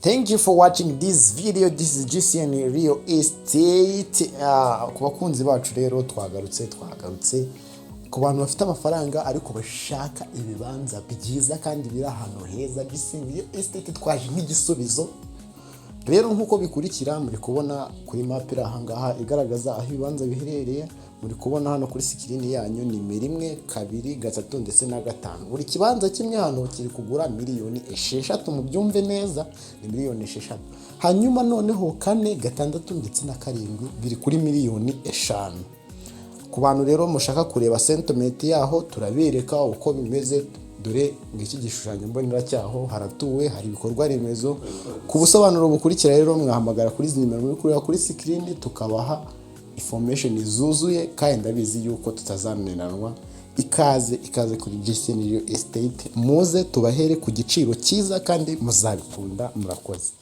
Thank you for watching this video. This is JCN real estate. Ku bakunzi bacu rero twagarutse ku bantu bafite amafaranga ariko bashaka ibibanza byiza kandi biri ahantu heza. JCN real estate twaje nk'igisubizo. Rero nkuko bikurikira muri kubona kuri map iri ahangaha igaragaza aho ibibanza biherereye. Muri kubona hano kuri screen yanyu ni 1 2 3 ndetse na 5. Buri kibanza kimwe hano kiri kugura miliyoni 6 mu byumve neza, ni miliyoni 6. Hanyuma noneho 4 6 ndetse na 7 biri kuri miliyoni 5. Ku bantu rero mushaka kureba sentiment yaho turabereka uko bimeze. Dore ngiki gishushanyo mbonera cyaho haratuwe, hari ibikorwa remezo. Ku busobanuro bukurikira rero mwahamagara kuri izi nimero muri kureba kuri screen tukabaha information zuzuye kandi ndabizi yuko tutazanenanwa. Ikaze kuri JCN real estate, muze tubahere ku giciro cyiza kandi muzabikunda. Murakoze.